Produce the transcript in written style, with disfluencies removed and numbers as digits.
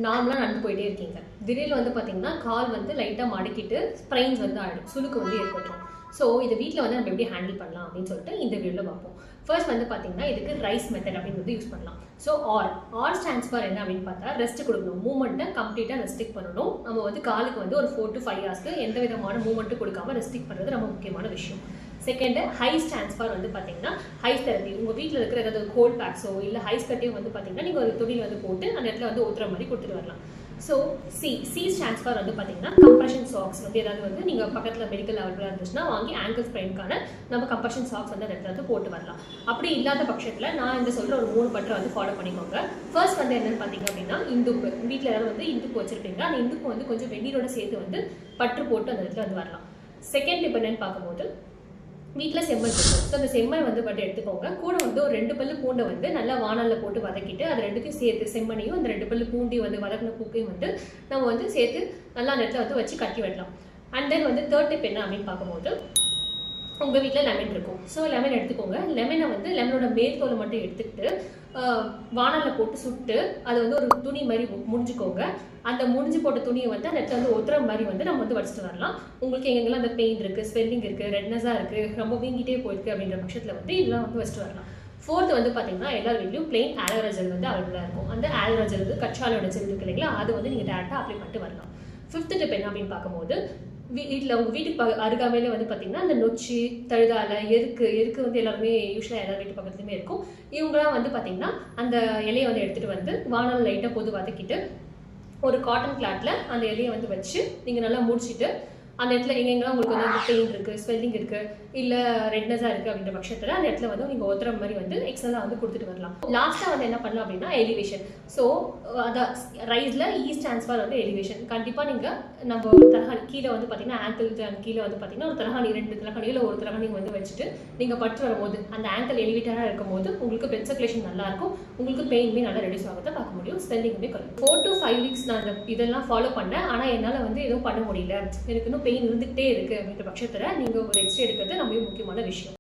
நார்மலாக நடந்து போயிட்டே இருக்கீங்க. திடீர்னு வந்து பார்த்தீங்கன்னா கால் வந்து லைட்டாக மடக்கிட்டு ஸ்ப்ரைன்ஸ் வந்து ஆகிடும், சுளுக்கு வந்து ஏற்பட்டுரும். ஸோ இதை வீட்டில் வந்து நம்ம எப்படி ஹேண்டில் பண்ணலாம் அப்படின்னு சொல்லிட்டு இந்த வீடியோவில் பார்ப்போம். ஃபர்ஸ்ட் வந்து பார்த்தீங்கன்னா இதுக்கு ரைஸ் மெத்தட் அப்படின்றது யூஸ் பண்ணலாம். ஸோ ஆர் ஸ்டாண்ட்ஸ் ஃபார் என்ன அப்படின்னு பார்த்தா ரெஸ்ட் கொடுக்கணும், மூவ்மெண்ட்டை கம்ப்ளீட்டாக ரெஸ்ட்ரிக்ட் பண்ணணும். நம்ம வந்து காலுக்கு வந்து ஒரு 4 to 5 ஹவர்ஸ்க்கு எந்த விதமான மூவ்மெண்ட்டும் கொடுக்காம ரெஸ்ட்ரிக்ட் பண்ணுறது ரொம்ப முக்கியமான விஷயம். செகண்ட், ஹை ஸ்டாண்ட்ஸ் ஃபார் வந்து பார்த்தீங்கன்னா ஹைஸ் தெரப்பி. உங்கள் வீட்டில் இருக்கிற ஏதாவது கோல்ட் பேக்ஸோ இல்லை ஹைஸ் கட்டையும் வந்து பார்த்தீங்கன்னா நீங்கள் ஒரு துணியில் வந்து போட்டு அந்த இடத்துல வந்து ஊற்றுற மாதிரி கொடுத்துட்டு வரலாம். ஸோ சி ஸ்டாண்ட்ஸ் ஃபார் வந்து பார்த்தீங்கன்னா கம்ப்ரஷன் சாக்ஸ் வந்து ஏதாவது வந்து நீங்கள் பக்கத்தில் மெடிக்கல் அவைலபிளாக இருந்துச்சுன்னா வாங்கி ஆங்கிள் ஸ்ப்ரெயின்கான நம்ம கம்ப்ரஷன் சாக்ஸ் வந்து அந்த இடத்துல வந்து போட்டு வரலாம். அப்படி இல்லாத பட்சத்தில் நான் இந்த சொல்கிற ஒரு 3 பட்டரை வந்து ஃபாலோ பண்ணிக்கோங்க. ஃபர்ஸ்ட் வந்து என்னென்னு பார்த்தீங்க அப்படின்னா இந்துப்பு. வீட்டில் ஏதாவது வந்து இந்துப்பு வச்சுருப்பீங்க, அந்த இந்துப்பு வந்து கொஞ்சம் வெந்நீரோட சேர்த்து வந்து பற்று போட்டு அந்த இடத்துல வந்து வரலாம். செகண்ட் இப்போ என்னென்னு பார்க்கும்போது வீட்டில் செம்மண் இருக்கும். ஸோ அந்த செம்மண் வந்து பட்டு எடுத்துக்கோங்க. கூட வந்து ஒரு 2 பல்லு பூண்டை வந்து நல்லா வானலில் போட்டு வதக்கிட்டு அது ரெண்டுத்தையும் சேர்த்து செம்மண்ணையும் அந்த 2 பல்லு பூண்டையும் வந்து வதக்கின பூக்கையும் வந்து நம்ம வந்து சேர்த்து நல்லா அந்த இடத்துல வந்து வச்சு கட்டி விடலாம். அண்ட் தென் வந்து தேர்ட் டிப் என்ன அப்படின்னு பார்க்கும்போது உங்கள் வீட்டில் லெமன் இருக்கும். ஸோ லெமன் எடுத்துக்கோங்க. லெமனை வந்து லெமனோட மேல் தோலை மட்டும் எடுத்துக்கிட்டு வானலில் போட்டு சுட்டு அதை வந்து ஒரு துணி மாதிரி முடிஞ்சுக்கோங்க. அந்த முடிஞ்சு போட்ட துணியை வந்து அந்த இடத்துல வந்து ஒத்துற மாதிரி வந்து நம்ம வந்து வச்சுட்டு வரலாம். உங்களுக்கு எங்கெங்கெல்லாம் அந்த பெயின் இருக்குது, ஸ்வெல்லிங் இருக்குது, ரெட்னஸாக இருக்குது, ரொம்ப வீங்கிட்டே போயிருக்கு அப்படின்ற பட்சத்தில் வந்து இதெல்லாம் வந்து வச்சுட்டு வரலாம். ஃபோர்த் வந்து பார்த்தீங்கன்னா எல்லா வீட்லையும் பிளெயின் ஆலோவேரா ஜெல் வந்து அவைலபிளாக இருக்கும். அந்த ஆலோவேரா ஜெல் வந்து கச்சாலோட ஜெல் இருக்கு இல்லைங்களா, அது வந்து நீங்கள் டேரெக்டாக அப்ளை பண்ணிட்டு வரலாம். ஃபிஃப்த் டிப் என்ன அப்படின்னு பார்க்கும்போது வீட்டில் உங்கள் வீட்டுக்கு அருகாமையிலே வந்து பார்த்தீங்கன்னா அந்த நொச்சி, தழுதாலை, எருக்கு வந்து எல்லாருமே யூஸ்வலாக எல்லா வீட்டு பக்கத்துலையுமே இருக்கும். இவங்களாம் வந்து பார்த்தீங்கன்னா அந்த இலையை வந்து எடுத்துகிட்டு வந்து வானல் லைட்டாக பொது வதக்கிட்டு ஒரு காட்டன் கிளாத்தில் அந்த இலையை வந்து வச்சு நீங்கள் நல்லா முடிச்சுட்டு அந்த இடத்துல எங்கெங்கெல்லாம் உங்களுக்கு வந்து பெயின் இருக்குது, ஸ்வெல்லிங் இருக்குது, இல்லை ரெட்னஸாக இருக்குது அப்படின்ற பட்சத்தில் அந்த இடத்துல வந்து நீங்கள் ஒத்துற மாதிரி வந்து எக்ஸலாக வந்து கொடுத்துட்டு வரலாம். லாஸ்ட்டாக வந்து என்ன பண்ணலாம் அப்படின்னா எலிவேஷன். ஸோ அதான் ரைஸில் ஸ்டாண்ட்ஸ் ஃபார் வந்து எலிவேஷன். கண்டிப்பாக நீங்கள் நம்ம ஒரு தலகாணி கீழே வந்து பார்த்தீங்கன்னா ஆங்கிள் கீழே வந்து பார்த்தீங்கன்னா ஒரு தலகாணி 2 தலகாணி இல்லை ஒரு தலகாணி வந்து வச்சுட்டு நீங்கள் பட்டு வரும்போது அந்த ஆங்கிள் எலிவேட்டராக இருக்கும் போது உங்களுக்கு பிளட் சர்க்குலேஷன் நல்லாயிருக்கும், உங்களுக்கு பெயின்மே நல்லா ரெடியூஸ் ஆகிறத பார்க்க முடியும், ஸ்வெல்லிங்குமே குறையும். 4 to 5 வீக்ஸ் நான் இதெல்லாம் ஃபாலோ பண்ணேன். ஆனால் என்னால் வந்து எதுவும் பண்ண முடியல, எனக்கு இன்னும் பெயின் இருந்துகிட்டே இருக்குது அப்படின்ற பட்சத்தில் நீங்கள் ஒரு எக்ஸ்ரே எடுக்கிறது ரொம்ப முக்கியமான விஷயம்.